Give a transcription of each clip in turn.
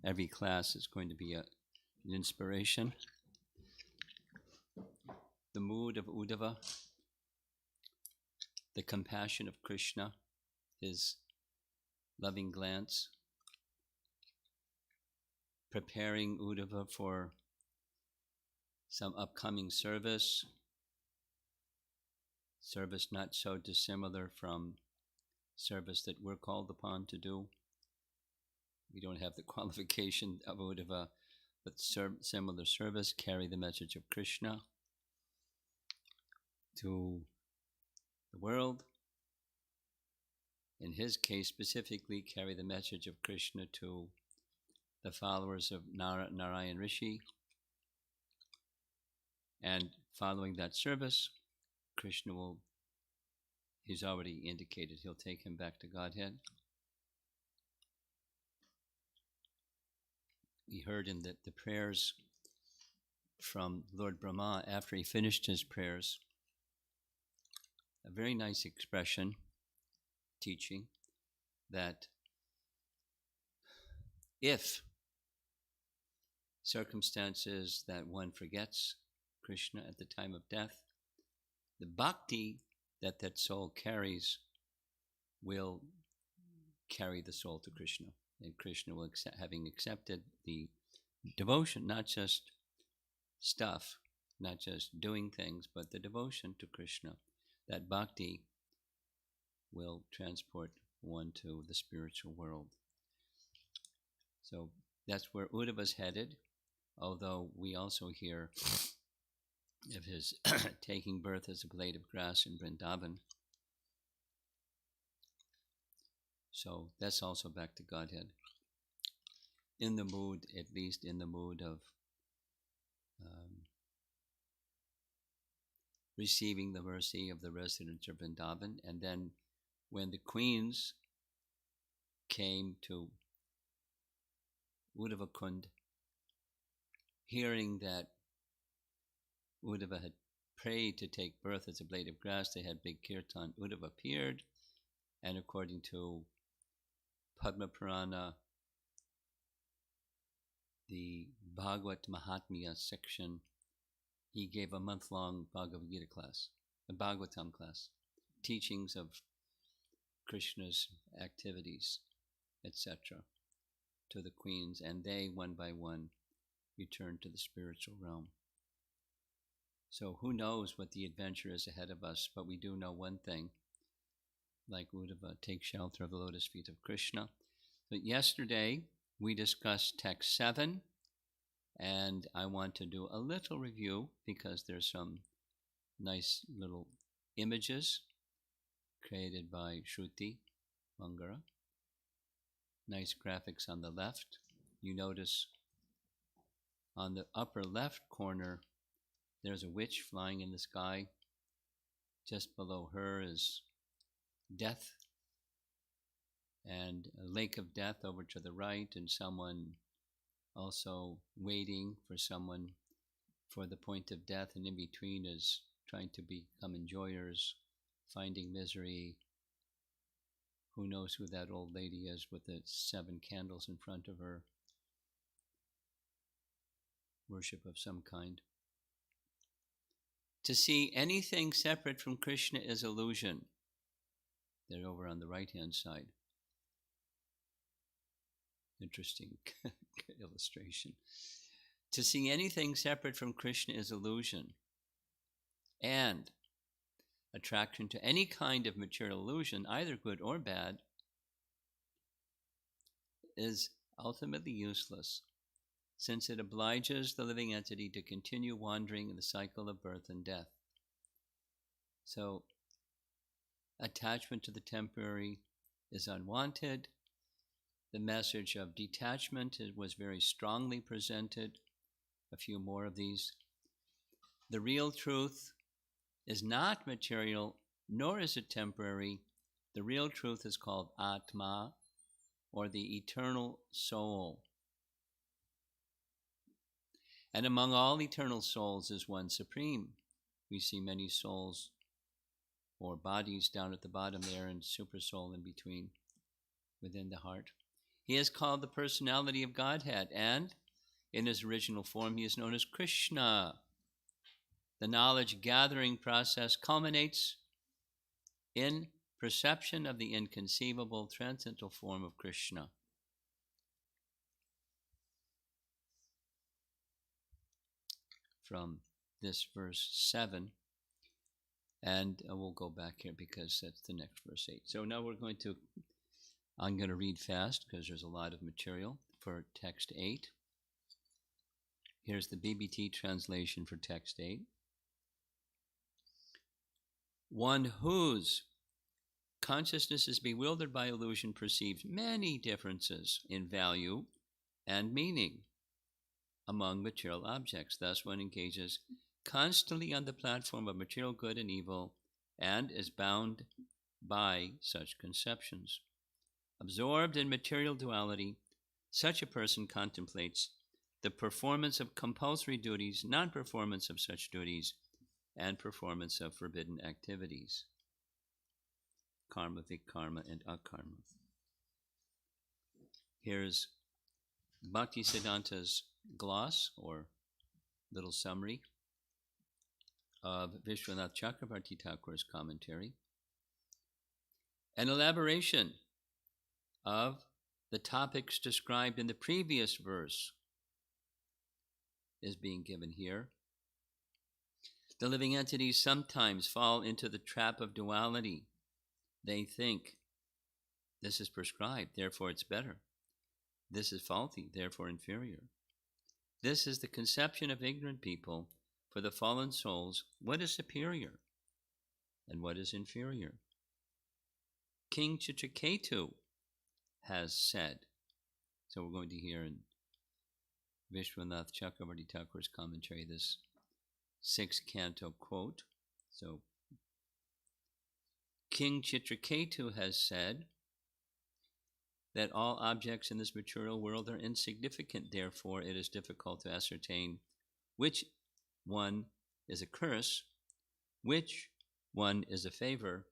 every class is going to be an inspiration. The mood of Uddhava, the compassion of Krishna, his loving glance, preparing Uddhava for some upcoming service not so dissimilar from service that we're called upon to do. We don't have the qualification of Uddhava, but similar service, carry the message of Krishna to the world. In his case specifically, carry the message of Krishna to the followers of Narayan Rishi. And following that service, Krishna he's already indicated he'll take him back to Godhead. We heard in the prayers from Lord Brahma, after he finished his prayers, a very nice expression, teaching, that if circumstances that one forgets Krishna at the time of death, the bhakti that soul carries will carry the soul to Krishna. And Krishna will, having accepted the devotion, not just stuff, not just doing things, but the devotion to Krishna, that bhakti will transport one to the spiritual world. So that's where Uddhava's headed, although we also hear of his taking birth as a blade of grass in Vrindavan. So that's also back to Godhead. In the mood, at least in the mood of receiving the mercy of the residents of Vrindavan. And then when the queens came to Uddhava Kund, hearing that Uddhava had prayed to take birth as a blade of grass, they had big kirtan. Uddhava appeared, and according to Padma Purana, the Bhagavad Mahatmya section, he gave a month-long Bhagavad-Gita class, a Bhagavatam class, teachings of Krishna's activities, etc., to the queens, and they, one by one, returned to the spiritual realm. So who knows what the adventure is ahead of us, but we do know one thing, like Uddhava, take shelter of the lotus feet of Krishna. But yesterday, we discussed text 7, and I want to do a little review because there's some nice little images created by Shruti Mangara. Nice graphics on the left. You notice on the upper left corner, there's a witch flying in the sky. Just below her is death, and a lake of death over to the right, and someone also waiting for someone for the point of death, and in between is trying to become enjoyers, finding misery. Who knows who that old lady is with the 7 candles in front of her? Worship of some kind. To see anything separate from Krishna is illusion. They're over on the right-hand side. Interesting illustration. To see anything separate from Krishna is illusion. And attraction to any kind of material illusion, either good or bad, is ultimately useless, since it obliges the living entity to continue wandering in the cycle of birth and death. So, attachment to the temporary is unwanted. The message of detachment was very strongly presented. A few more of these. The real truth is not material, nor is it temporary. The real truth is called Atma, or the eternal soul. And among all eternal souls is one supreme. We see many souls or bodies down at the bottom there, and super soul in between, within the heart. He is called the personality of Godhead, and in his original form, he is known as Krishna. The knowledge gathering process culminates in perception of the inconceivable transcendental form of Krishna. From this verse 7, and we'll go back here because that's the next verse 8. So now I'm going to read fast because there's a lot of material for text 8. Here's the BBT translation for text 8. One whose consciousness is bewildered by illusion perceives many differences in value and meaning among material objects. Thus, one engages constantly on the platform of material good and evil and is bound by such conceptions. Absorbed in material duality, such a person contemplates the performance of compulsory duties, non-performance of such duties, and performance of forbidden activities. Karma, vikarma, and akarma. Here's Bhaktisiddhanta's gloss, or little summary, of Vishwanath Chakravarti Thakur's commentary. An elaboration of the topics described in the previous verse is being given here. The living entities sometimes fall into the trap of duality. They think, this is prescribed, therefore it's better. This is faulty, therefore inferior. This is the conception of ignorant people. For the fallen souls, what is superior and what is inferior? King Chitraketu has said, so we're going to hear in Vishwanath Chakravarti Thakur's commentary this 6th canto quote. So King Chitraketu has said that all objects in this material world are insignificant, therefore it is difficult to ascertain which one is a curse, which one is a favor,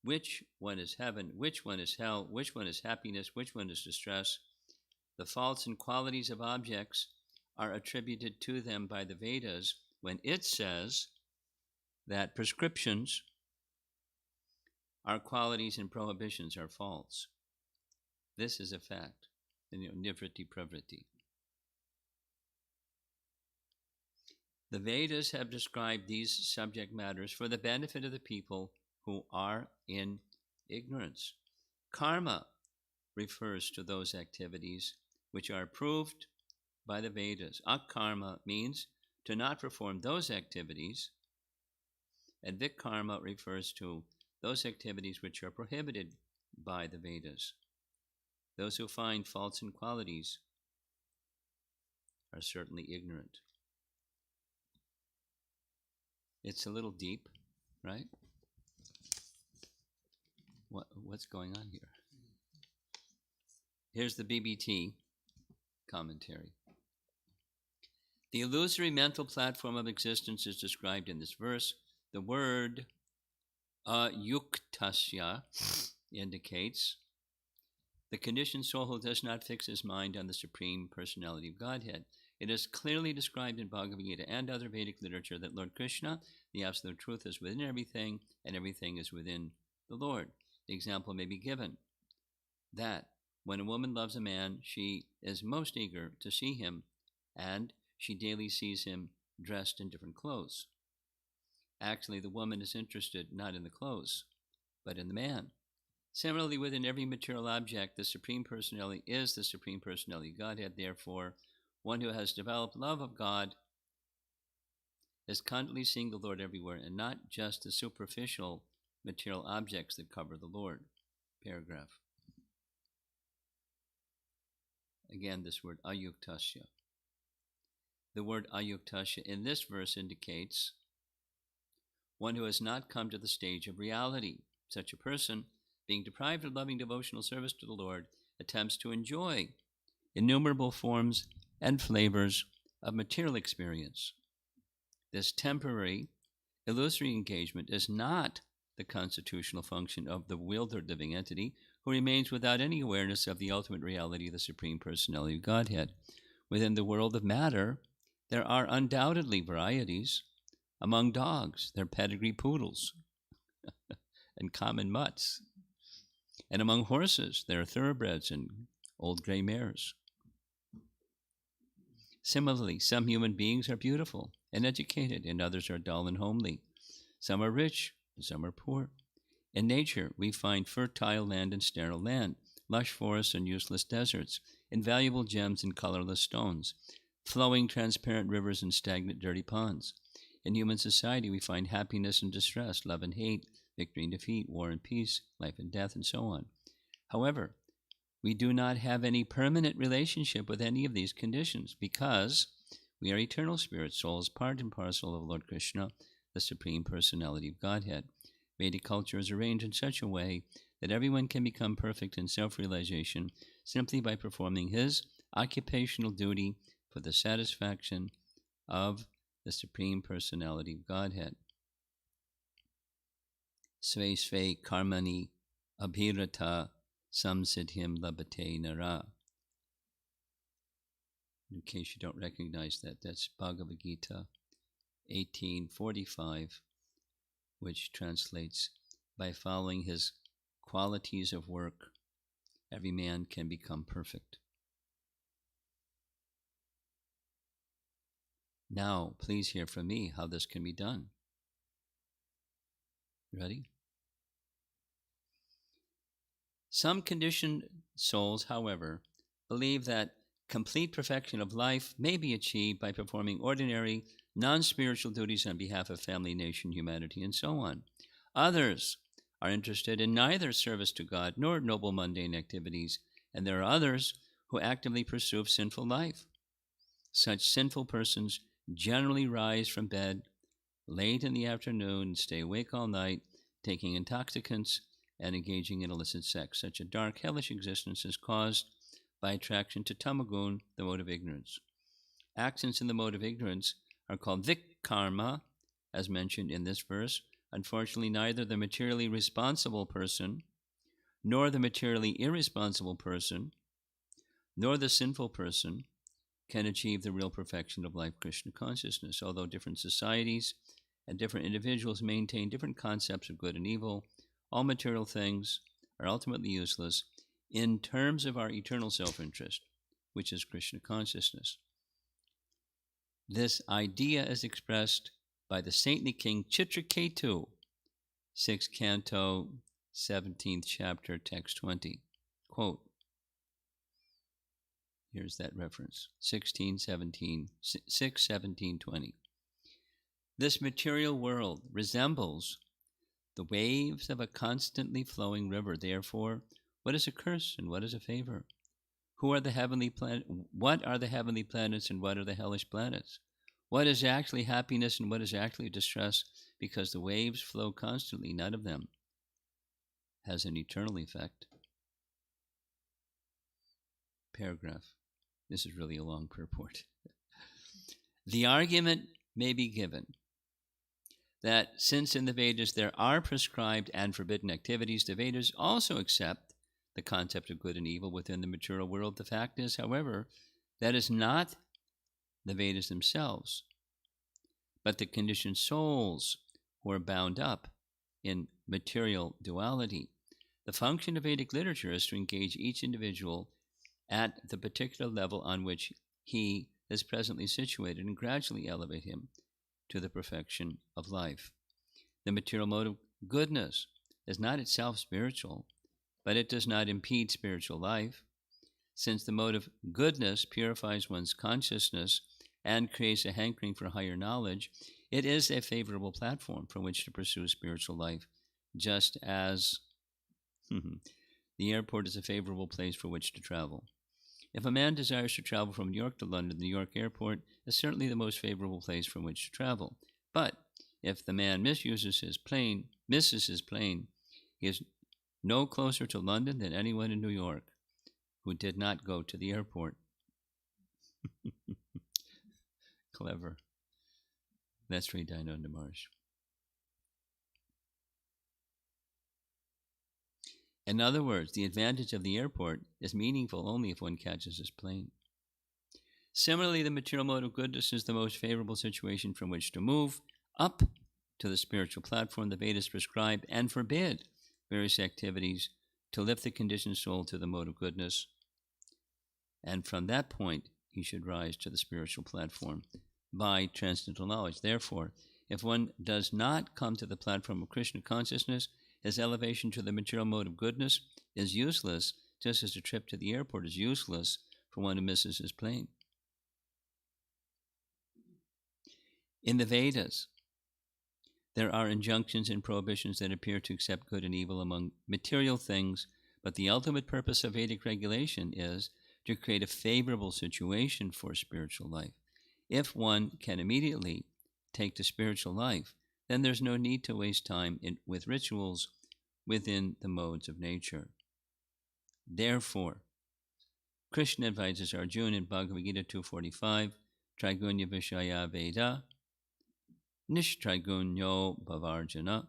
which one is heaven, which one is hell, which one is happiness, which one is distress. The faults and qualities of objects are attributed to them by the Vedas when it says that prescriptions are qualities and prohibitions are faults. This is a fact. Nivriti pravriti. The Vedas have described these subject matters for the benefit of the people who are in ignorance. Karma refers to those activities which are approved by the Vedas. Akarma means to not perform those activities, and vikarma refers to those activities which are prohibited by the Vedas. Those who find faults in qualities are certainly ignorant. It's a little deep, right? What's going on here? Here's the BBT commentary. The illusory mental platform of existence is described in this verse. The word ayuktasya indicates the conditioned soul who does not fix his mind on the Supreme Personality of Godhead. It is clearly described in Bhagavad-Gita and other Vedic literature that Lord Krishna, the Absolute Truth, is within everything, and everything is within the Lord. The example may be given that when a woman loves a man, she is most eager to see him, and she daily sees him dressed in different clothes. Actually, the woman is interested not in the clothes, but in the man. Similarly, within every material object, the Supreme Personality is the Supreme Personality of Godhead. Therefore, one who has developed love of God is constantly seeing the Lord everywhere, and not just the superficial material objects that cover the Lord. Paragraph. Again, this word ayuktasya. The word ayuktasya in this verse indicates one who has not come to the stage of reality. Such a person, being deprived of loving devotional service to the Lord, attempts to enjoy innumerable forms and flavors of material experience. This temporary, illusory engagement is not the constitutional function of the bewildered living entity who remains without any awareness of the ultimate reality of the Supreme Personality of Godhead. Within the world of matter, there are undoubtedly varieties. Among dogs, they're pedigree poodles and common mutts. And among horses, there are thoroughbreds and old gray mares. Similarly, some human beings are beautiful and educated, and others are dull and homely. Some are rich, and some are poor. In nature, we find fertile land and sterile land, lush forests and useless deserts, invaluable gems and colorless stones, flowing transparent rivers and stagnant dirty ponds. In human society, we find happiness and distress, love and hate, victory and defeat, war and peace, life and death, and so on. However, we do not have any permanent relationship with any of these conditions because we are eternal spirit souls, part and parcel of Lord Krishna, the Supreme Personality of Godhead. Vedic culture is arranged in such a way that everyone can become perfect in self-realization simply by performing his occupational duty for the satisfaction of the Supreme Personality of Godhead. Sve sve karmani abhirata samsiddhim labate nara. In case you don't recognize that, that's Bhagavad-Gita 18:45, which translates, by following his qualities of work, every man can become perfect. Now, please hear from me how this can be done. Ready? Some conditioned souls, however, believe that complete perfection of life may be achieved by performing ordinary, non-spiritual duties on behalf of family, nation, humanity, and so on. Others are interested in neither service to God nor noble mundane activities, and there are others who actively pursue sinful life. Such sinful persons generally rise from bed late in the afternoon and stay awake all night, taking intoxicants and engaging in illicit sex. Such a dark, hellish existence is caused by attraction to tamagun, the mode of ignorance. Actions in the mode of ignorance are called vikarma, as mentioned in this verse. Unfortunately, neither the materially responsible person, nor the materially irresponsible person, nor the sinful person can achieve the real perfection of life Krishna consciousness. Although different societies and different individuals maintain different concepts of good and evil, all material things are ultimately useless in terms of our eternal self-interest, which is Krishna consciousness. This idea is expressed by the saintly king Chitraketu, 6th canto, 17th chapter, text 20. Quote, here's that reference, 6:17:20. This material world resembles the waves of a constantly flowing river. Therefore, what is a curse and what is a favor? What are the heavenly planets and what are the hellish planets? What is actually happiness and what is actually distress? Because the waves flow constantly, none of them has an eternal effect. Paragraph. This is really a long purport. The argument may be given that since in the Vedas there are prescribed and forbidden activities, the Vedas also accept the concept of good and evil within the material world. The fact is, however, that is not the Vedas themselves, but the conditioned souls who are bound up in material duality. The function of Vedic literature is to engage each individual at the particular level on which he is presently situated and gradually elevate him to the perfection of life. The material mode of goodness is not itself spiritual, but it does not impede spiritual life. Since the mode of goodness purifies one's consciousness and creates a hankering for higher knowledge, it is a favorable platform from which to pursue spiritual life, just as the airport is a favorable place for which to travel. If a man desires to travel from New York to London, the New York airport is certainly the most favorable place from which to travel. But if the man misses his plane, he is no closer to London than anyone in New York who did not go to the airport. Clever. That's Sri Dayananda Maharaj. In other words, the advantage of the airport is meaningful only if one catches this plane. Similarly, the material mode of goodness is the most favorable situation from which to move up to the spiritual platform. The Vedas prescribe and forbid various activities to lift the conditioned soul to the mode of goodness. And from that point, he should rise to the spiritual platform by transcendental knowledge. Therefore, if one does not come to the platform of Krishna consciousness, his elevation to the material mode of goodness is useless, just as a trip to the airport is useless for one who misses his plane. In the Vedas, there are injunctions and prohibitions that appear to accept good and evil among material things, but the ultimate purpose of Vedic regulation is to create a favorable situation for spiritual life. If one can immediately take to spiritual life, then there's no need to waste time with rituals within the modes of nature. Therefore, Krishna advises Arjuna in Bhagavad-Gita 2:45, Trigunya Vishaya Veda, Nishtrigunyo Bhavarjana,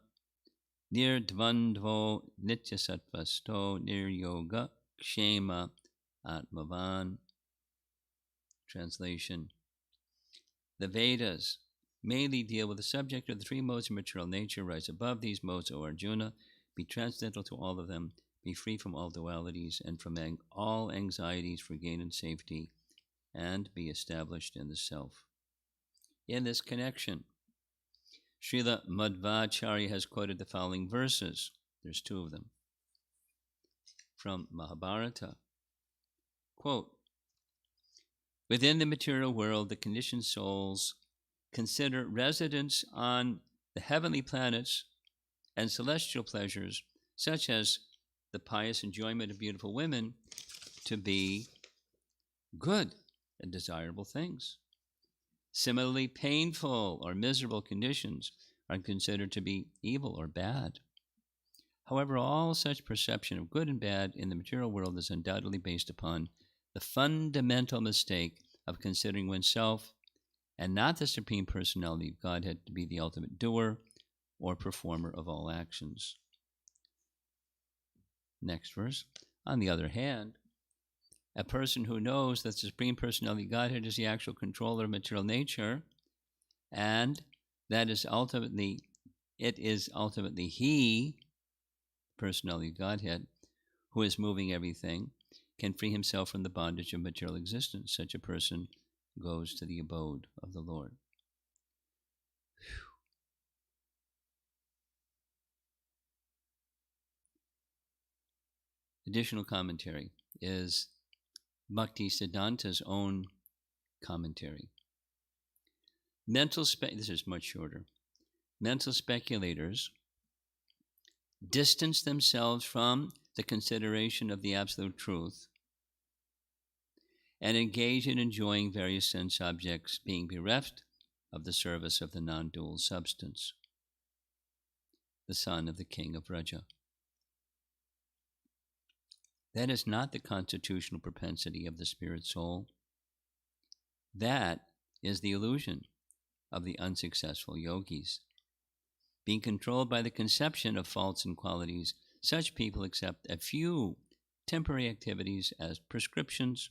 Nirdvandvo Nityasatvasto Niryoga Kshema Atmavan. Translation: the Vedas mainly deal with the subject of the three modes of material nature. Rise above these modes, O Arjuna. Be transcendental to all of them. Be free from all dualities and from all anxieties for gain and safety, and be established in the self. In this connection, Srila Madhvacharya has quoted the following verses. There's two of them from Mahabharata. Quote, within the material world, the conditioned souls consider residence on the heavenly planets and celestial pleasures, such as the pious enjoyment of beautiful women, to be good and desirable things. Similarly, painful or miserable conditions are considered to be evil or bad. However, all such perception of good and bad in the material world is undoubtedly based upon the fundamental mistake of considering oneself and not the Supreme Personality of Godhead to be the ultimate doer or performer of all actions. Next verse. On the other hand, a person who knows that the Supreme Personality of Godhead is the actual controller of material nature, and that it is ultimately He, Personality of Godhead, who is moving everything, can free himself from the bondage of material existence. Such a person goes to the abode of the Lord. Additional commentary is Bhakti Siddhanta's own commentary. This is much shorter. Mental speculators distance themselves from the consideration of the absolute truth and engage in enjoying various sense objects, being bereft of the service of the non-dual substance, the son of the king of Raja. That is not the constitutional propensity of the spirit soul. That is the illusion of the unsuccessful yogis. Being controlled by the conception of faults and qualities, such people accept a few temporary activities as prescriptions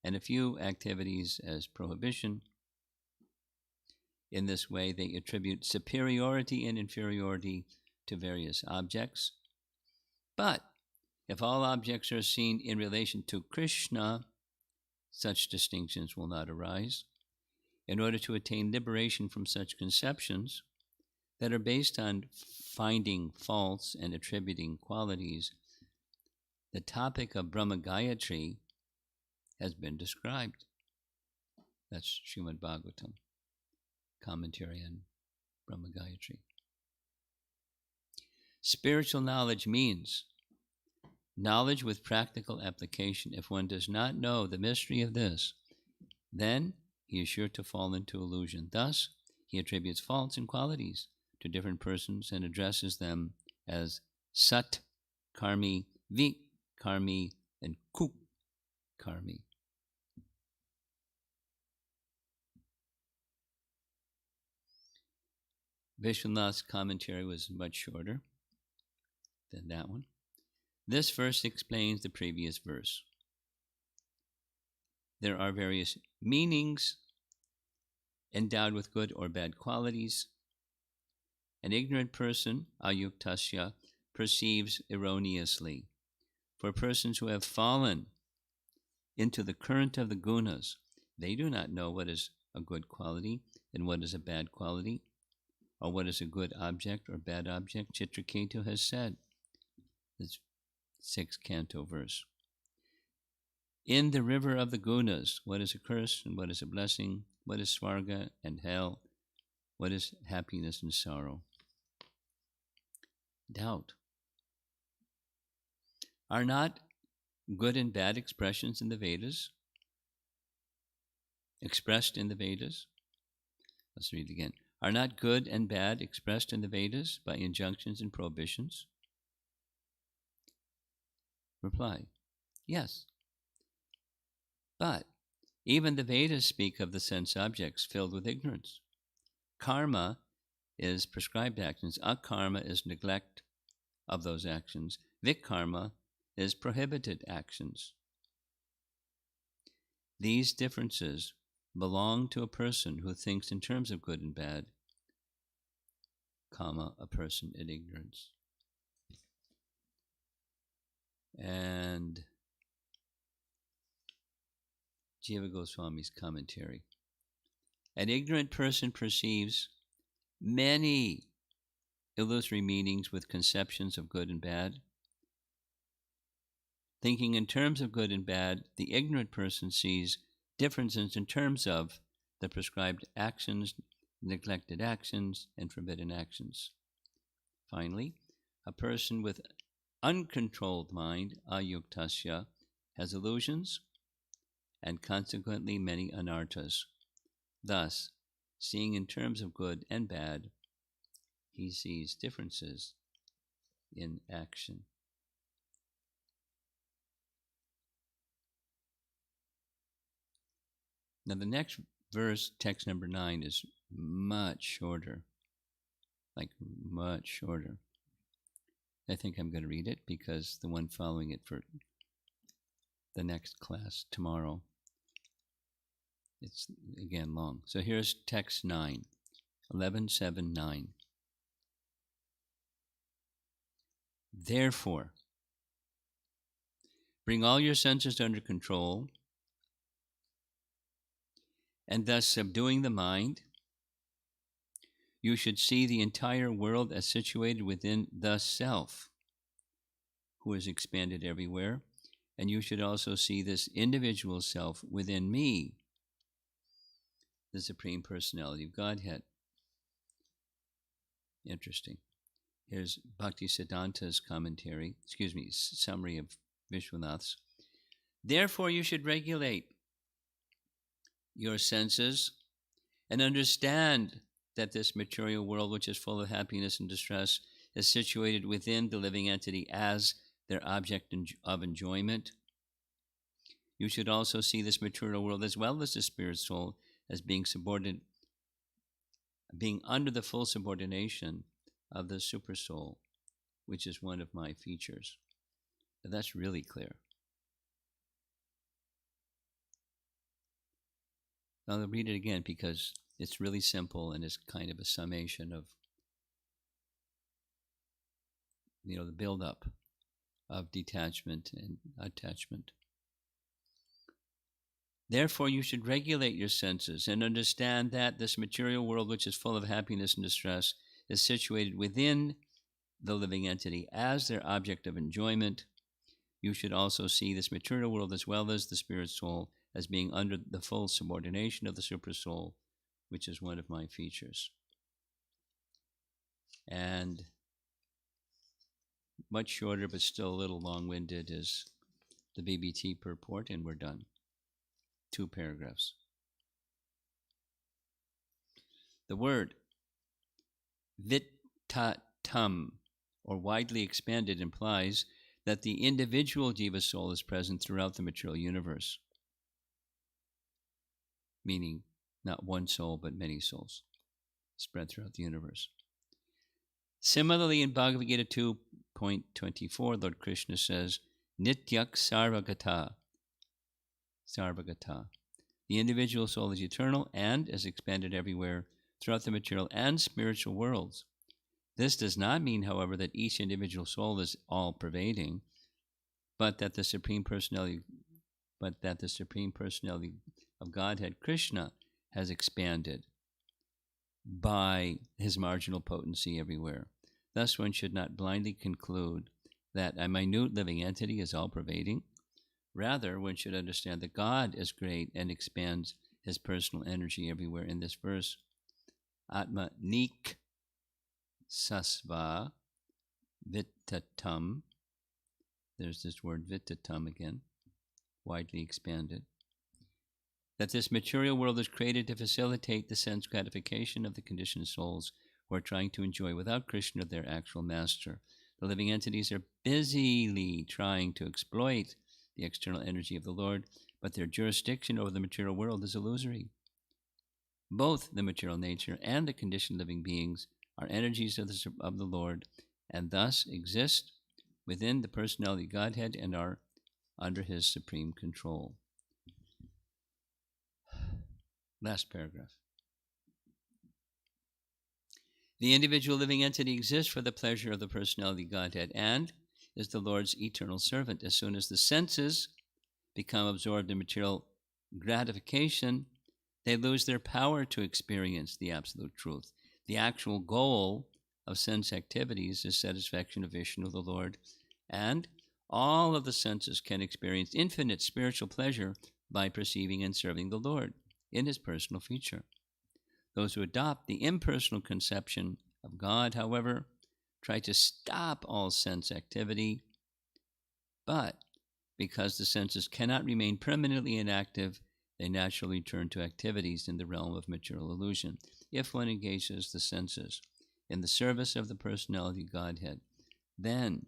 and a few activities as prohibition. In this way, they attribute superiority and inferiority to various objects. But if all objects are seen in relation to Krishna, such distinctions will not arise. In order to attain liberation from such conceptions that are based on finding faults and attributing qualities, the topic of Brahma-Gayatri has been described. That's Srimad Bhagavatam, commentary on Brahma-Gayatri. Spiritual knowledge means knowledge with practical application. If one does not know the mystery of this, then he is sure to fall into illusion. Thus, he attributes faults and qualities to different persons and addresses them as Sat, Karmi, Vi, Karmi, and Ku, Karmi. Vishwanath's commentary was much shorter than that one. This verse explains the previous verse. There are various meanings endowed with good or bad qualities. An ignorant person, ayuktasya, perceives erroneously. For persons who have fallen into the current of the gunas, they do not know what is a good quality and what is a bad quality, or what is a good object or bad object. Chitraketu has said, this 6th canto verse. In the river of the gunas, what is a curse and what is a blessing, what is svarga and hell, what is happiness and sorrow. Doubt. Are not good and bad expressions in the Vedas? Expressed in the Vedas? Let's read it again. Are not good and bad expressed in the Vedas by injunctions and prohibitions? Reply, yes. But even the Vedas speak of the sense objects filled with ignorance. Karma is prescribed actions. Akarma is neglect of those actions. Vikarma is prohibited actions. These differences belong to a person who thinks in terms of good and bad, comma, a person in ignorance. And Jiva Goswami's commentary. An ignorant person perceives many illusory meanings with conceptions of good and bad. Thinking in terms of good and bad, the ignorant person sees differences in terms of the prescribed actions, neglected actions, and forbidden actions. Finally, a person with uncontrolled mind, ayuktasya, has illusions and consequently many anarthas. Thus, seeing in terms of good and bad, he sees differences in action. Now the next verse, text number 9, is much shorter. Like much shorter. I think I'm going to read it because the one following it for the next class tomorrow, it's again long. So here's text 9, 11.7.9. Therefore, bring all your senses under control, and thus subduing the mind, you should see the entire world as situated within the self, who is expanded everywhere, and you should also see this individual self within me, the Supreme Personality of Godhead. Interesting. Here's Bhaktisiddhanta's commentary, summary of Vishwanath's. Therefore, you should regulate your senses and understand that this material world, which is full of happiness and distress, is situated within the living entity as their object of enjoyment. You should also see this material world as well as the spirit soul as being under the full subordination of the super soul, which is one of my features. But that's really clear. I'll read it again because it's really simple and it's kind of a summation of, the build-up of detachment and attachment. Therefore, you should regulate your senses and understand that this material world, which is full of happiness and distress, is situated within the living entity as their object of enjoyment. You should also see this material world as well as the spirit soul as being under the full subordination of the super soul, which is one of my features. And much shorter, but still a little long-winded, is the BBT purport, and we're done. 2 paragraphs. The word vittatam, or widely expanded, implies that the individual jiva soul is present throughout the material universe, meaning not one soul but many souls spread throughout the universe. Similarly, in Bhagavad-Gita 2.8, point 24, Lord Krishna says, Nityak Sarvagata. Sarvagata. The individual soul is eternal and is expanded everywhere throughout the material and spiritual worlds. This does not mean, however, that each individual soul is all-pervading, but that the Supreme Personality of Godhead, Krishna, has expanded by his marginal potency everywhere. Thus, one should not blindly conclude that a minute living entity is all-pervading. Rather, one should understand that God is great and expands his personal energy everywhere. In this verse, Atma Nik Sasva Vitatam, there's this word Vitatam again, widely expanded, that this material world is created to facilitate the sense gratification of the conditioned souls who are trying to enjoy without Krishna their actual master. The living entities are busily trying to exploit the external energy of the Lord, but their jurisdiction over the material world is illusory. Both the material nature and the conditioned living beings are energies of the Lord, and thus exist within the personality Godhead and are under his supreme control. Last paragraph. The individual living entity exists for the pleasure of the personality Godhead and is the Lord's eternal servant. As soon as the senses become absorbed in material gratification, they lose their power to experience the absolute truth. The actual goal of sense activities is satisfaction of Vishnu, the Lord, and all of the senses can experience infinite spiritual pleasure by perceiving and serving the Lord in his personal feature. Those who adopt the impersonal conception of God, however, try to stop all sense activity, but because the senses cannot remain permanently inactive, they naturally turn to activities in the realm of material illusion. If one engages the senses in the service of the personality Godhead, then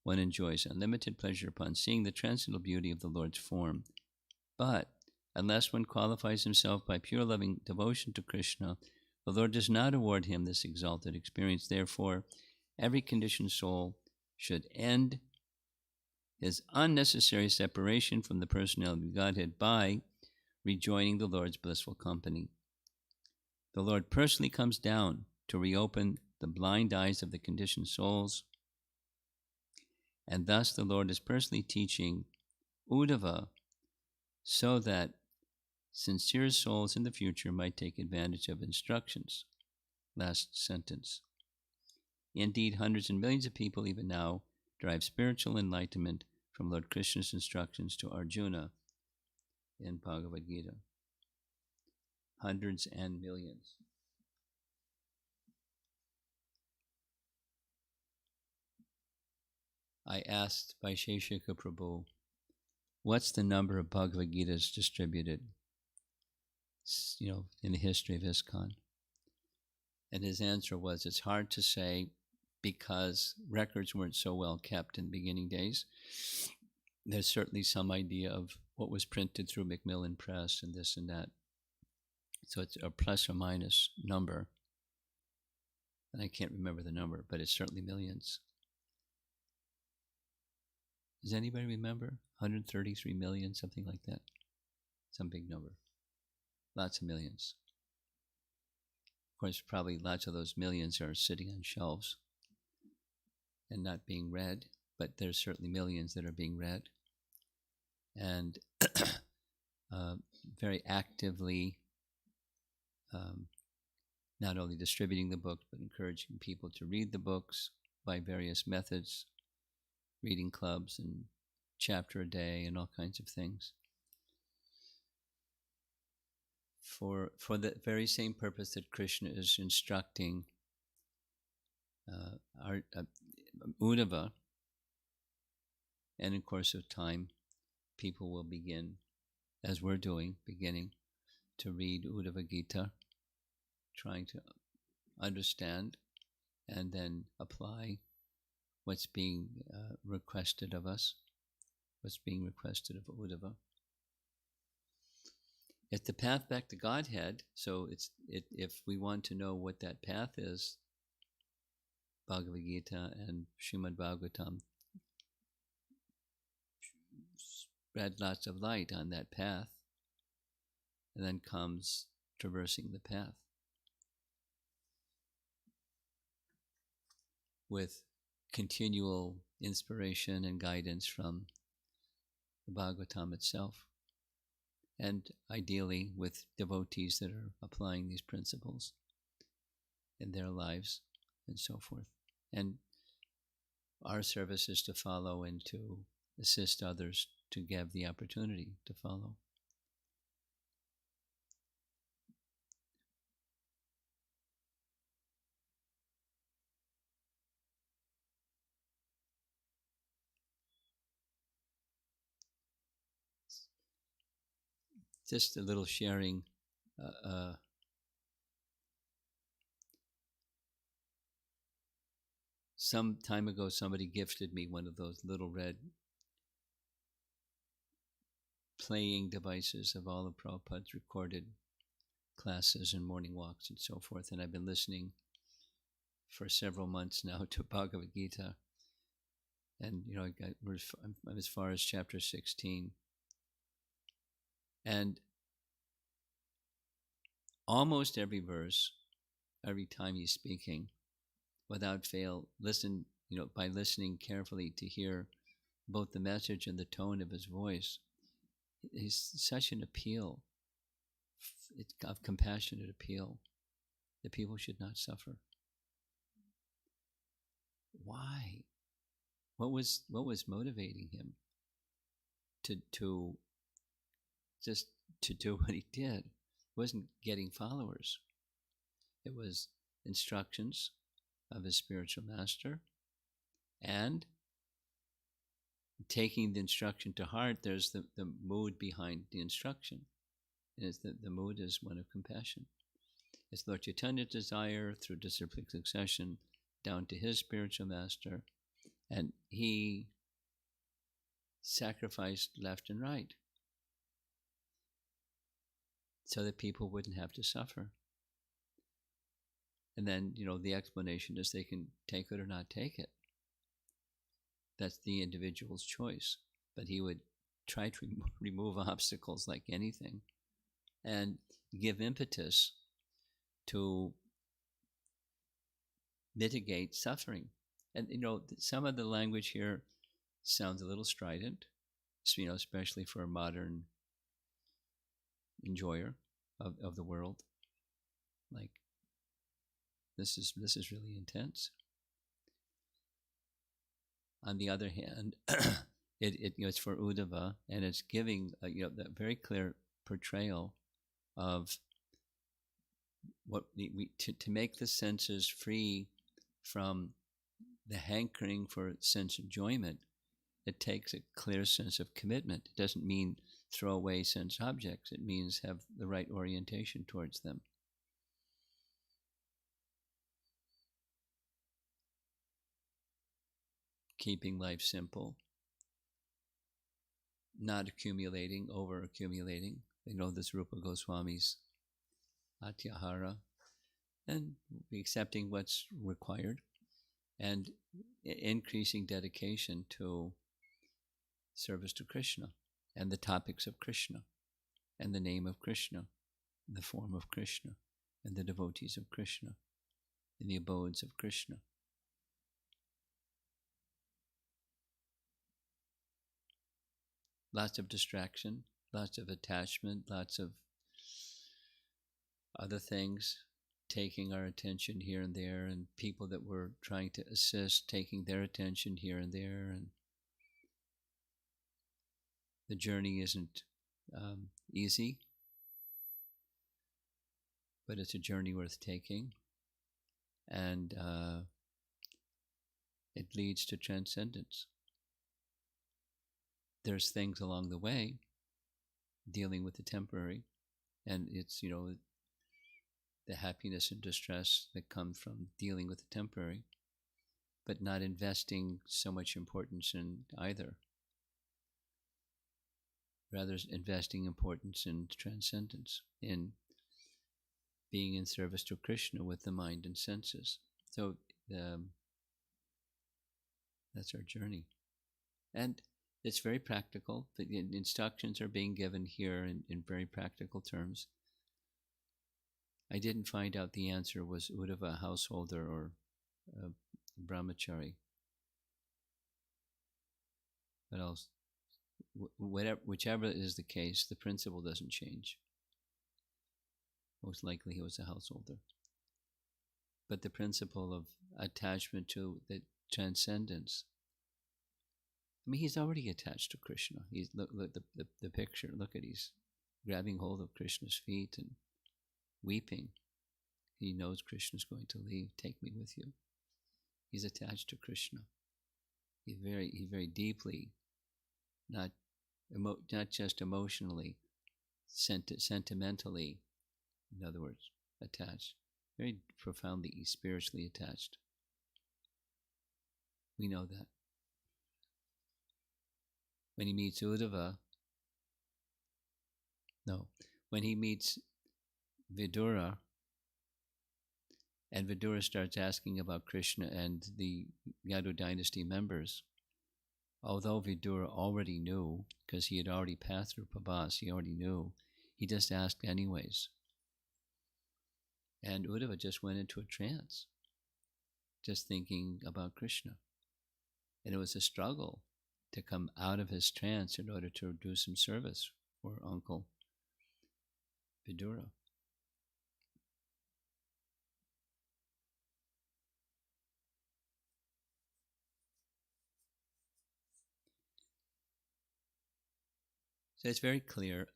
one enjoys unlimited pleasure upon seeing the transcendental beauty of the Lord's form. But unless one qualifies himself by pure loving devotion to Krishna, the Lord does not award him this exalted experience. Therefore, every conditioned soul should end his unnecessary separation from the personality of Godhead by rejoining the Lord's blissful company. The Lord personally comes down to reopen the blind eyes of the conditioned souls, and thus the Lord is personally teaching Uddhava so that sincere souls in the future might take advantage of instructions. Last sentence. Indeed, hundreds and millions of people even now derive spiritual enlightenment from Lord Krishna's instructions to Arjuna in Bhagavad-Gita. Hundreds and millions. I asked Vaisheshika Prabhu, what's the number of Bhagavad-Gitas distributed, in the history of ISKCON? And his answer was, it's hard to say because records weren't so well kept in the beginning days. There's certainly some idea of what was printed through Macmillan Press and this and that. So it's a plus or minus number. And I can't remember the number, but it's certainly millions. Does anybody remember? 133 million, something like that. Some big number. Lots of millions. Of course, probably lots of those millions are sitting on shelves and not being read, but there's certainly millions that are being read. And very actively not only distributing the books, but encouraging people to read the books by various methods, reading clubs and chapter a day and all kinds of things. For the very same purpose that Krishna is instructing Uddhava, and in course of time, people will begin, as we're doing, beginning to read Bhagavad-Gita, trying to understand and then apply what's being requested of us, what's being requested of Uddhava. It's the path back to Godhead, so if we want to know what that path is, Bhagavad-Gita and Srimad Bhagavatam spread lots of light on that path, and then comes traversing the path with continual inspiration and guidance from the Bhagavatam itself, and ideally with devotees that are applying these principles in their lives and so forth. And our service is to follow and to assist others to give the opportunity to follow. Just a little sharing. Some time ago, somebody gifted me one of those little red playing devices of all of Prabhupada's recorded classes and morning walks and so forth. And I've been listening for several months now to Bhagavad-Gita. And, I'm as far as chapter 16. And almost every verse, every time he's speaking, without fail, by listening carefully to hear both the message and the tone of his voice, he's such an appeal, of compassionate appeal, that people should not suffer. Why? What was motivating him to do what he did? It wasn't getting followers. It was instructions of his spiritual master, and taking the instruction to heart. There's the mood behind the instruction, and it's the mood is one of compassion. It's Lord Chaitanya's desire through disciplic succession down to his spiritual master, and he sacrificed left and right so that people wouldn't have to suffer. And then, the explanation is they can take it or not take it. That's the individual's choice. But he would try to remove obstacles like anything and give impetus to mitigate suffering. And, some of the language here sounds a little strident, especially for a modern enjoyer of the world. Like, this is really intense. On the other hand, it's for Uddhava, and it's giving that very clear portrayal of what to make the senses free from the hankering for sense enjoyment. It takes a clear sense of commitment. It doesn't mean throw away sense objects. It means have the right orientation towards them. Keeping life simple, not accumulating, over accumulating. This Rupa Goswami's Atyahara, and accepting what's required, and increasing dedication to service to Krishna, and the topics of Krishna, and the name of Krishna, and the form of Krishna, and the devotees of Krishna, and the abodes of Krishna. Lots of distraction, lots of attachment, lots of other things taking our attention here and there, and people that we're trying to assist taking their attention here and there, and the journey isn't easy, but it's a journey worth taking, and it leads to transcendence. There's things along the way dealing with the temporary, and it's the happiness and distress that come from dealing with the temporary, but not investing so much importance in either. Rather, investing importance in transcendence, in being in service to Krishna with the mind and senses. So That's our journey. And it's very practical. The instructions are being given here in very practical terms. I didn't find out the answer was Uddhava, a householder, or a brahmachari. But else, whichever is the case, the principle doesn't change. Most likely he was a householder. But the principle of attachment to the transcendence. I mean, he's already attached to Krishna. He's look the picture. Look at he's grabbing hold of Krishna's feet and weeping. He knows Krishna's going to leave. Take me with you. He's attached to Krishna. He's very deeply, not just emotionally, sentimentally, in other words, attached. Very profoundly spiritually attached. We know that. When he meets Uddhava, when he meets Vidura, and Vidura starts asking about Krishna and the Yadu dynasty members, although Vidura already knew, because he had already passed through Prabhas, he already knew, he just asked anyways. And Uddhava just went into a trance, just thinking about Krishna. And it was a struggle to come out of his trance in order to do some service for Uncle Vidura. So it's very clear,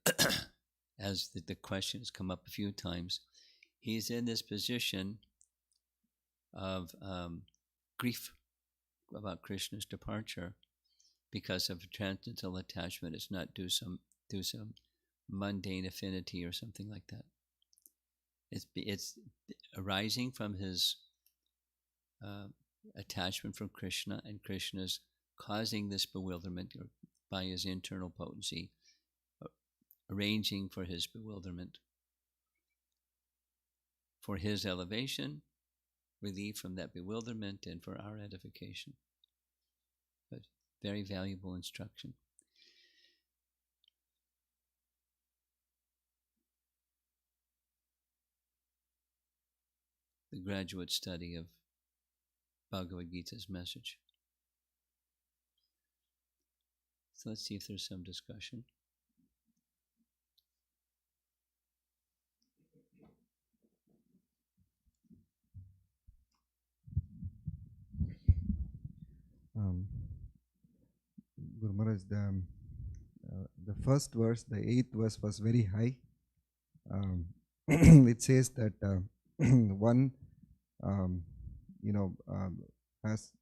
as the question has come up a few times, he's in this position of grief about Krishna's departure because of transcendental attachment. It's not due some mundane affinity or something like that. It's arising from his attachment from Krishna, and Krishna's causing this bewilderment by his internal potency, arranging for his bewilderment, for his elevation, relief from that bewilderment, and for our edification. But very valuable instruction. The graduate study of Bhagavad-Gita's message. So let's see if there's some discussion. Guru Maharaj, the first verse, the 8th verse was very high. It says that one, has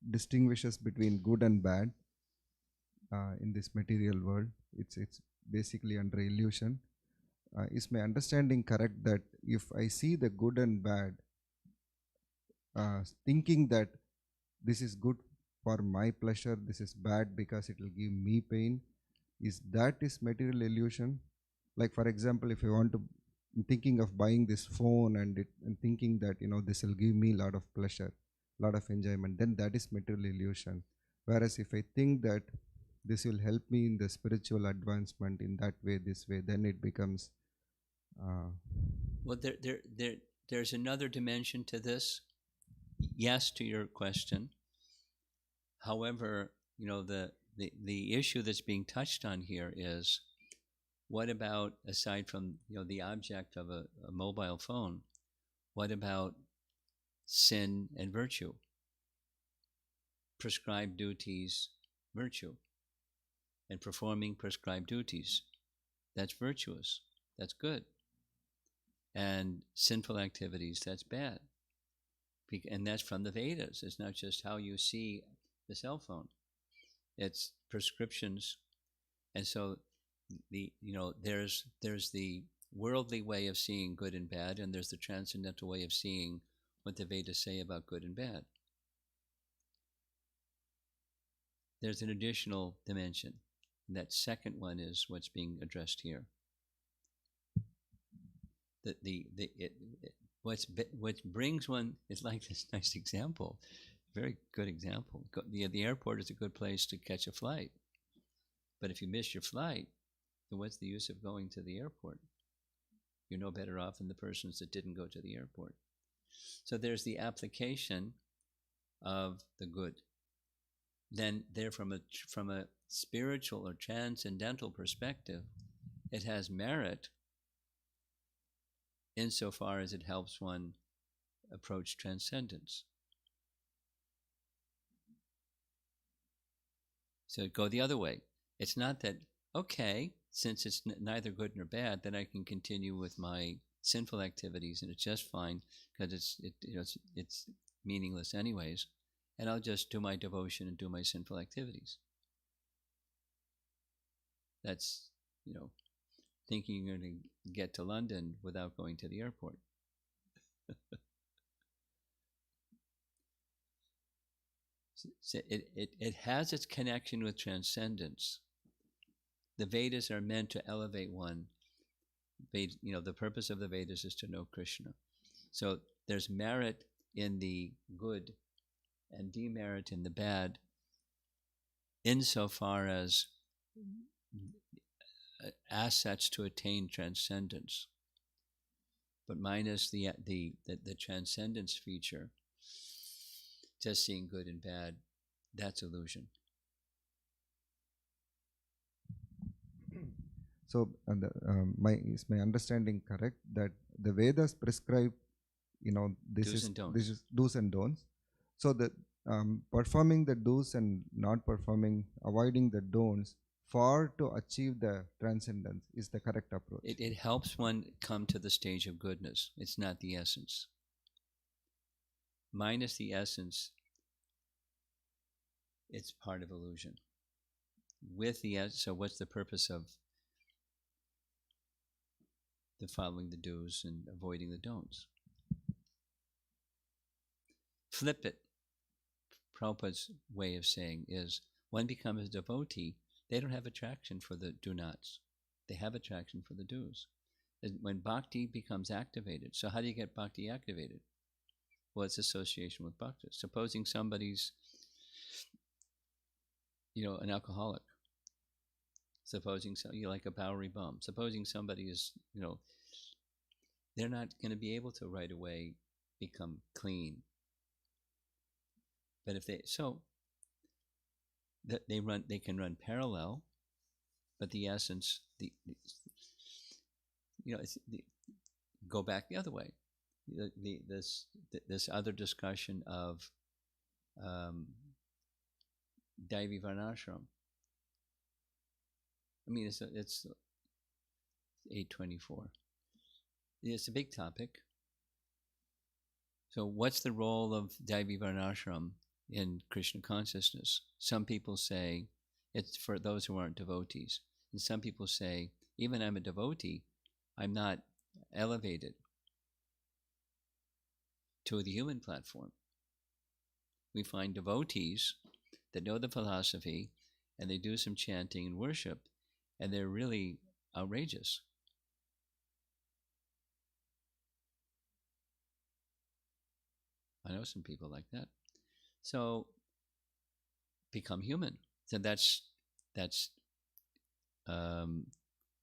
distinguishes between good and bad in this material world. It's basically under illusion. Is my understanding correct that if I see the good and bad, thinking that this is good for my pleasure, this is bad because it will give me pain, is material illusion? Like, for example, if I want to, thinking of buying this phone and thinking that this will give me a lot of pleasure, lot of enjoyment, then that is material illusion. Whereas if I think that this will help me in the spiritual advancement in that way, this way, then it becomes well, there's another dimension to this. Yes, to your question. However, the issue that's being touched on here is, what about, aside from the object of a mobile phone, what about sin and virtue? Prescribed duties, virtue, and performing prescribed duties. That's virtuous. That's good. And sinful activities, that's bad. And that's from the Vedas. It's not just how you see the cell phone. It's prescriptions. And so there's the worldly way of seeing good and bad, and there's the transcendental way of seeing what the Vedas say about good and bad. There's an additional dimension. And that second one is what's being addressed here. What brings one is like this nice example. very good example. The airport is a good place to catch a flight. But if you miss your flight, then what's the use of going to the airport? You're no better off than the persons that didn't go to the airport. So there's the application of the good. Then there, from a spiritual or transcendental perspective, it has merit insofar as it helps one approach transcendence. So go the other way. It's not that, okay, since it's neither good nor bad, then I can continue with my sinful activities and it's just fine because it's meaningless anyways, and I'll just do my devotion and do my sinful activities. That's, thinking you're going to get to London without going to the airport. So it has its connection with transcendence. The Vedas are meant to elevate one. The purpose of the Vedas is to know Krishna. So there's merit in the good and demerit in the bad, insofar as assets to attain transcendence. But minus the transcendence feature, just seeing good and bad, that's illusion. So, is my understanding correct that the Vedas prescribe, Do's and don'ts. This is do's and don'ts. So that performing the do's and not performing, avoiding the don'ts, for to achieve the transcendence is the correct approach. It helps one come to the stage of goodness. It's not the essence. Minus the essence, it's part of illusion. With the so what's the purpose of the following the do's and avoiding the don'ts? Flip it. Prabhupada's way of saying is, one becomes a devotee, they don't have attraction for the do-nots. They have attraction for the do's. And when bhakti becomes activated, so how do you get bhakti activated? Well, it's association with bhakti. Supposing somebody's, an alcoholic. Supposing like a Bowery bum. Supposing somebody is, they're not going to be able to right away become clean. But if they they can run parallel, but the essence, go back the other way. This other discussion of Daivi Varnashram. I mean, it's 8:24. It's a big topic. So what's the role of Daivi Varnashram in Krishna consciousness? Some people say it's for those who aren't devotees. And some people say, even I'm a devotee, I'm not elevated to the human platform. We find devotees that know the philosophy and they do some chanting and worship, and they're really outrageous. I know some people like that. So become human. So that's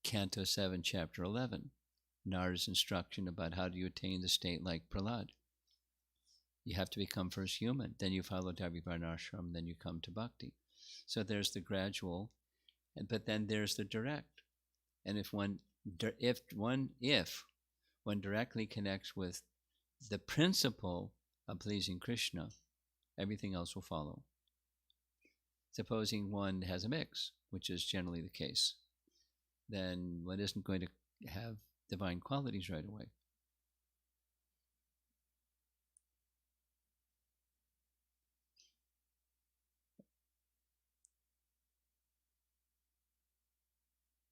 Canto 7, Chapter 11, Narada's instruction about how do you attain the state like Prahlad. You have to become first human, then you follow Daivi Varnashram, then you come to bhakti. So there's the gradual, but then there's the direct. And if one directly connects with the principle of pleasing Krishna, everything else will follow. Supposing one has a mix, which is generally the case, then one isn't going to have divine qualities right away.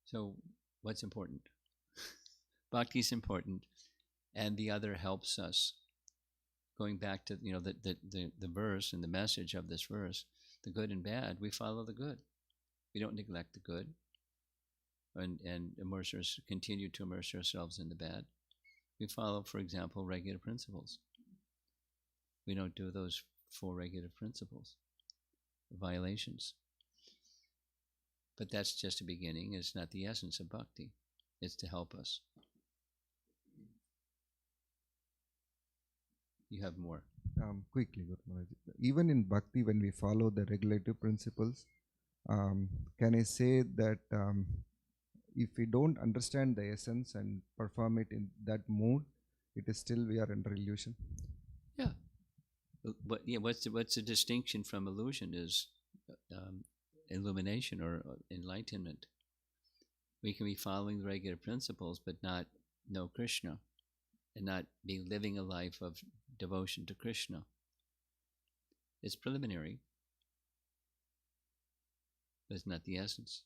So what's important? Bhakti is important, and the other helps us. Going back to the verse and the message of this verse, the good and bad, we follow the good. We don't neglect the good and continue to immerse ourselves in the bad. We follow, for example, regular principles. We don't do those four regulative principles, violations. But that's just a beginning. It's not the essence of bhakti. It's to help us. You have more. Quickly, Guru Maharaj. Even in bhakti, when we follow the regulative principles, can I say that if we don't understand the essence and perform it in that mood, it is still we are under illusion? Yeah. But yeah, what's the distinction from illusion is illumination or enlightenment. We can be following the regular principles, but not know Krishna, and not be living a life of devotion to Krishna. It's preliminary, but it's not the essence.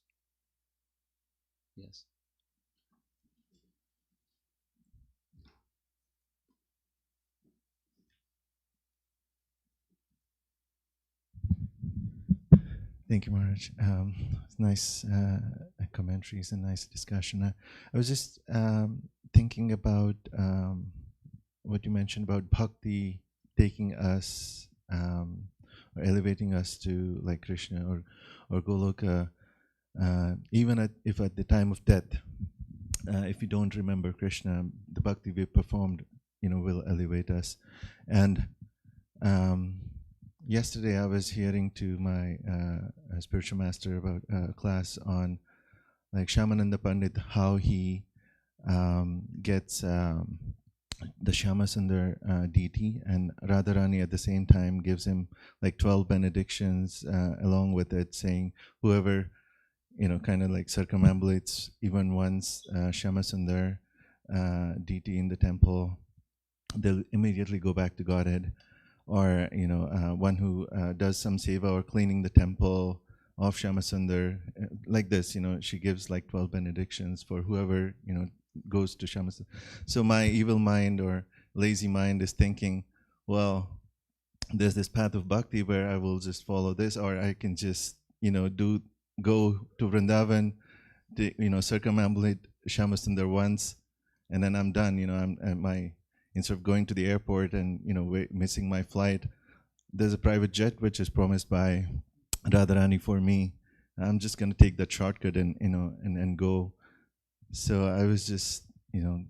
Yes. Thank you, Maharaj. It's nice commentaries and nice discussion. I was just thinking about what you mentioned about bhakti taking us or elevating us to like Krishna or Goloka, even if at the time of death, if we don't remember Krishna, the bhakti we performed, will elevate us. And yesterday I was hearing to my spiritual master about a class on like Shyamananda Pandit, how he gets the Shyamasundar deity, and Radharani at the same time gives him like 12 benedictions along with it, saying whoever kind of like circumambulates even once Shyamasundar deity in the temple, they'll immediately go back to Godhead. Or one who does some seva or cleaning the temple of Shyamasundar, like this, she gives like 12 benedictions for whoever goes to Shyamasundar. So my evil mind or lazy mind is thinking, well, there's this path of bhakti where I will just follow this, or I can just go to Vrindavan, circumambulate Shyamasundar once, and then I'm done. Instead of going to the airport and missing my flight, there's a private jet which is promised by Radharani for me. I'm just going to take that shortcut and go. So I was just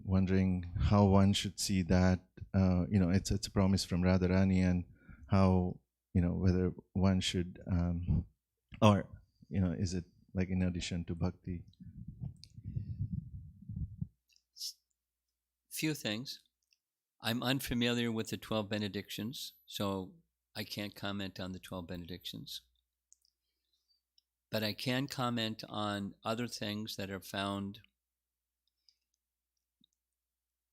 wondering how one should see that. It's a promise from Radharani, and how whether one should or is it like in addition to bhakti? Few things. I'm unfamiliar with the 12 benedictions, so I can't comment on the 12 benedictions. But I can comment on other things that are found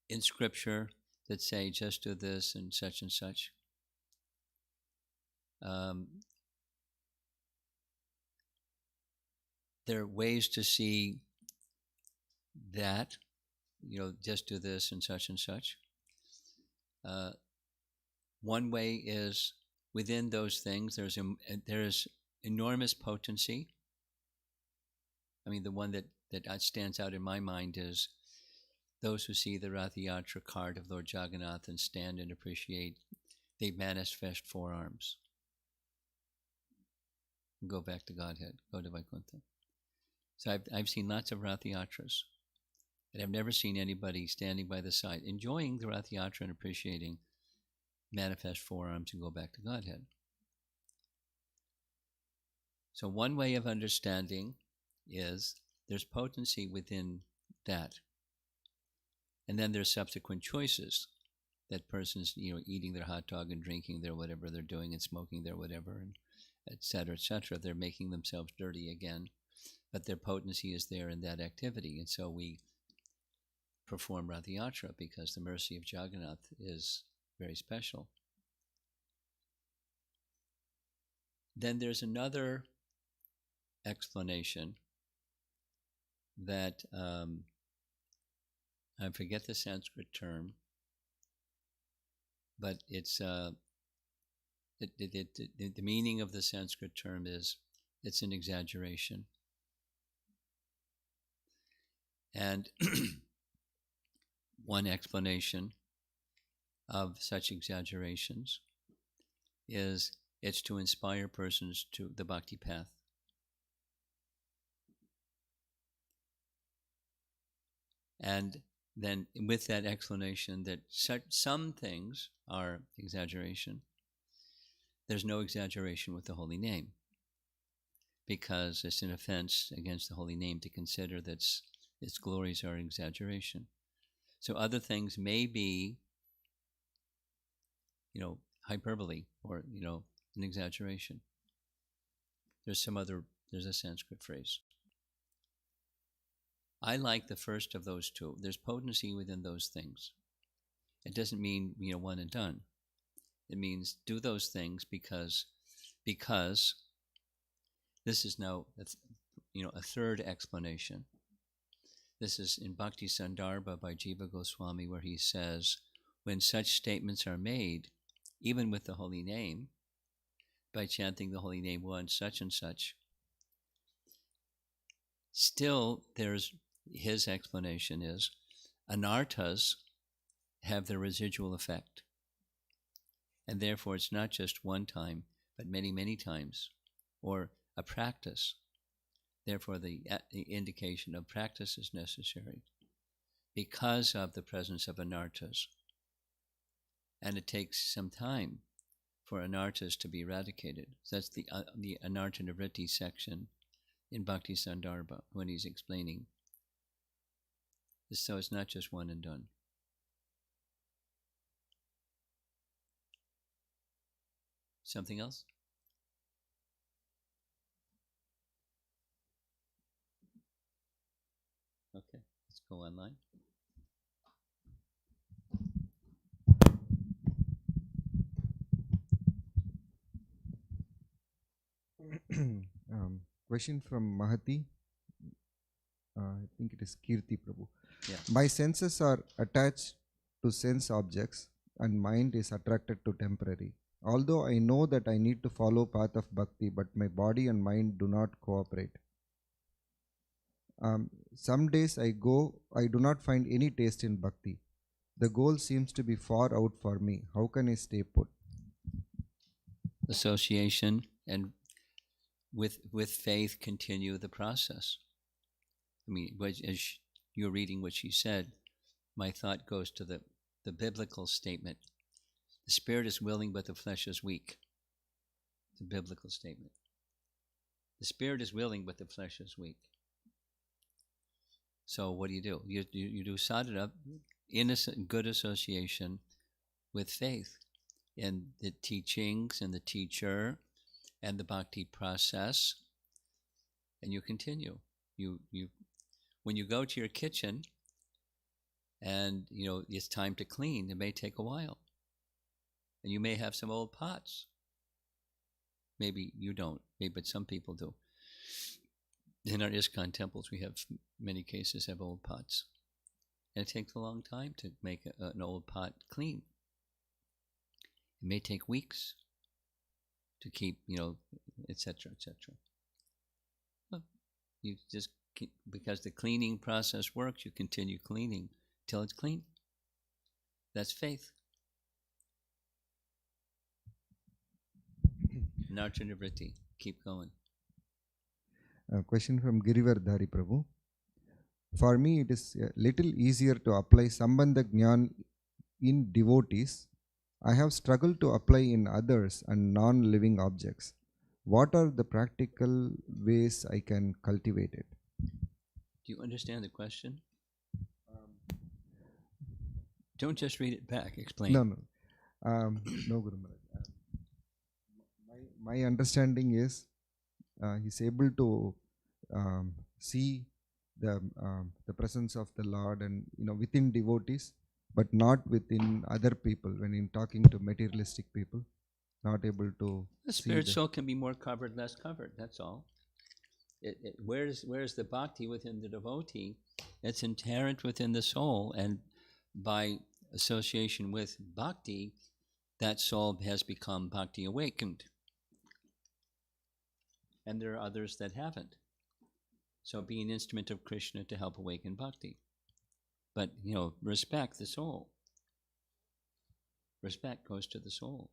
in scripture that say just do this and such and such. There are ways to see that, just do this and such and such. One way is within those things there is enormous potency. I mean, the one that stands out in my mind is those who see the Rath Yatra card of Lord Jagannath and stand and appreciate, they manifest forearms. Go back to Godhead, go to Vaikuntha. So I've seen lots of Rath Yatras, and I've never seen anybody standing by the side, enjoying the Rath Yatra and appreciating, manifest forearms and go back to Godhead. So one way of understanding is there's potency within that. And then there's subsequent choices. That person's, eating their hot dog and drinking their whatever they're doing and smoking their whatever, and et cetera, et cetera. They're making themselves dirty again, but their potency is there in that activity. And so we perform Rath Yatra because the mercy of Jagannath is very special. Then there's another explanation that I forget the Sanskrit term, but it's the meaning of the Sanskrit term is it's an exaggeration. And one explanation of such exaggerations is it's to inspire persons to the bhakti path. And then with that explanation that some things are exaggeration, there's no exaggeration with the holy name, because it's an offense against the holy name to consider that its glories are exaggeration. So other things may be, hyperbole or, an exaggeration. There's a Sanskrit phrase. I like the first of those two. There's potency within those things. It doesn't mean, one and done. It means do those things because this is now, a third explanation. This is in Bhakti Sandarbha by Jiva Goswami, where he says, when such statements are made, even with the holy name, by chanting the holy name once, such and such, still his explanation is, anarthas have their residual effect. And therefore it's not just one time, but many, many times, or a practice. Therefore the indication of practice is necessary because of the presence of anarthas. And it takes some time for anarthas to be eradicated. So that's the anartha nivritti section in Bhakti Sandarbha when he's explaining. So it's not just one and done. Something else? Okay, let's go online. Question from Mahati. I think it is Kirti Prabhu. Yeah. My senses are attached to sense objects and mind is attracted to temporary. Although I know that I need to follow path of bhakti, but my body and mind do not cooperate. Some days I do not find any taste in bhakti. The goal seems to be far out for me. How can I stay put? Association and with faith continue the process. I mean, as you're reading what she said, my thought goes to the biblical statement. The spirit is willing, but the flesh is weak. It's a biblical statement. The spirit is willing, but the flesh is weak. So what do? You do sadhana, innocent, good association with faith in the teachings and the teacher and the bhakti process, and you continue. You when you go to your kitchen and it's time to clean, it may take a while. And you may have some old pots. Maybe you don't, but some people do. In our ISKCON temples, we have many cases have old pots. And it takes a long time to make an old pot clean. It may take weeks to keep, etc., etc. Well, you just keep, because the cleaning process works, you continue cleaning till it's clean. That's faith. Narcha nivritti. Keep going. A question from Girivardhari Prabhu. For me, it is a little easier to apply Sambandha Jnana in devotees. I have struggled to apply in others and non-living objects. What are the practical ways I can cultivate it? Do you understand the question? Don't just read it back. Explain. No, Guru Maharaj. My understanding is he's able to see the presence of the Lord and within devotees, but not within other people. When in talking to materialistic people, not able to. The spirit soul can be more covered, less covered. That's all. Where's the bhakti within the devotee? It's inherent within the soul, and by association with bhakti, that soul has become bhakti awakened. And there are others that haven't. So be an instrument of Krishna to help awaken bhakti. But, respect the soul. Respect goes to the soul.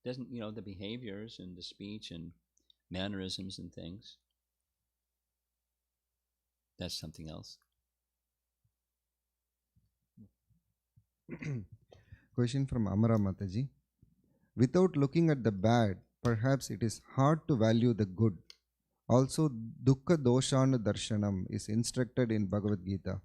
Doesn't, the behaviors and the speech and mannerisms and things, that's something else. Question from Amara Mataji. Without looking at the bad, perhaps it is hard to value the good. Also, Dukkha Doshana Darshanam is instructed in Bhagavad-Gita.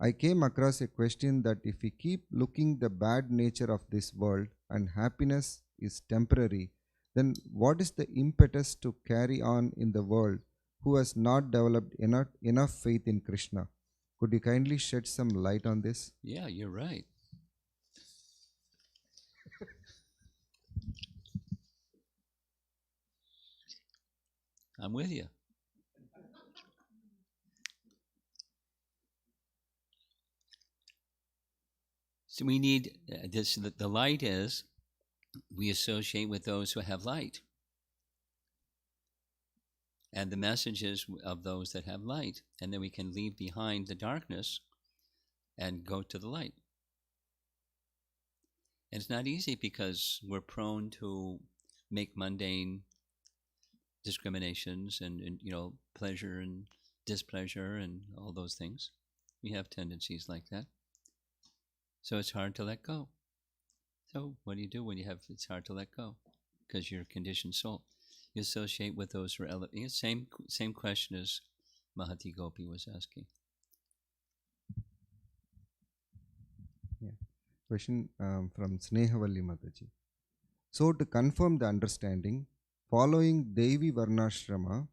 I came across a question that if we keep looking the bad nature of this world and happiness is temporary, then what is the impetus to carry on in the world who has not developed enough faith in Krishna? Could you kindly shed some light on this? Yeah, you're right. I'm with you. So we need this. The light is we associate with those who have light, and the messages of those that have light, and then we can leave behind the darkness and go to the light. And it's not easy because we're prone to make mundane discriminations and pleasure and displeasure and all those things. We have tendencies like that. So it's hard to let go. So what do you do when it's hard to let go? Because you're a conditioned soul. You associate with those who are elevated. Same question as Mahati Gopi was asking. Yeah. Question from Snehavalli Mataji. So to confirm the understanding, following Devi Varnashrama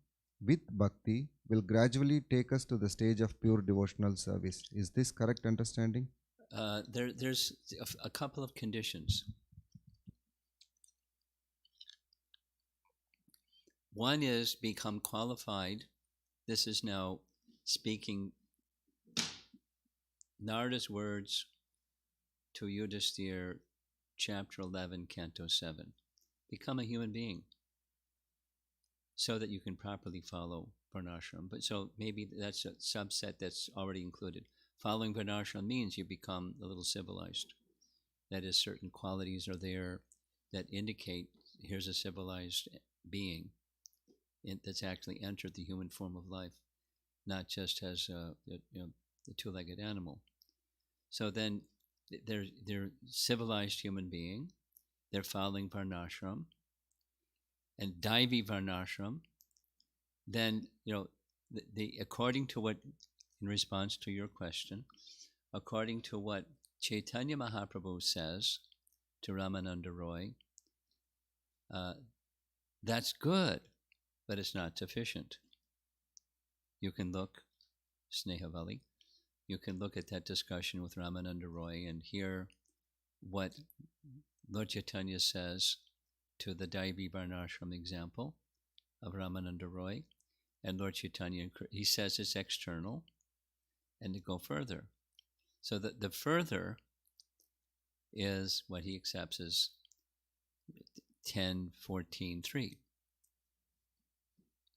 with Bhakti will gradually take us to the stage of pure devotional service. Is this correct understanding? There's a couple of conditions. One is become qualified. This is now speaking Narada's words to Yudhisthira, chapter 11, canto 7. Become a human being so that you can properly follow Varnashram. But so maybe that's a subset that's already included. Following Varnashram means you become a little civilized. That is, certain qualities are there that indicate here's a civilized being that's actually entered the human form of life, not just as the two-legged animal. So then they're civilized human being. They're following Varnashram and Daivi Varnashram. Then according to what, in response to your question, according to what Chaitanya Mahaprabhu says to Ramananda Roy, that's good, but it's not sufficient. You can look, Snehavalli, you can look at that discussion with Ramananda Roy and hear what Lord Chaitanya says to the Daivi Varnashram example of Ramananda Roy. And Lord Chaitanya, he says it's external, and to go further. So the further is what he accepts as 10:14:3.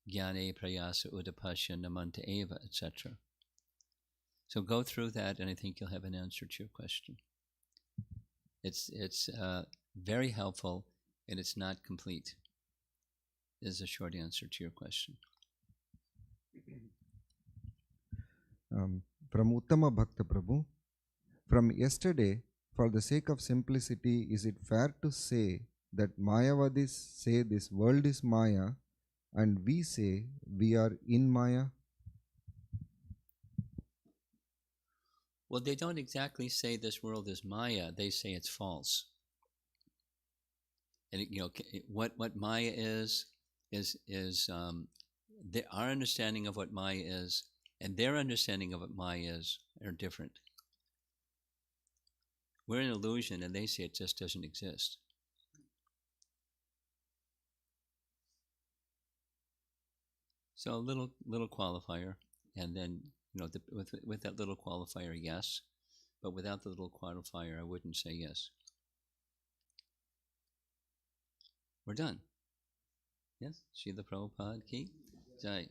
Jnane prayasa udapasya namanta eva, etc. So go through that, and I think you'll have an answer to your question. It's very helpful, and it's not complete, is a short answer to your question. From Uttama Bhakta Prabhu, from yesterday, for the sake of simplicity, is it fair to say that Mayavadis say this world is Maya and we say we are in Maya? Well, they don't exactly say this world is Maya. They say it's false. And what Maya is our understanding of what Maya is and their understanding of what Maya is are different. We're an illusion, and they say it just doesn't exist. So a little qualifier, and then with that little qualifier, yes, but without the little qualifier, I wouldn't say yes. We're done. Yes, Srila Prabhupada ki Jai.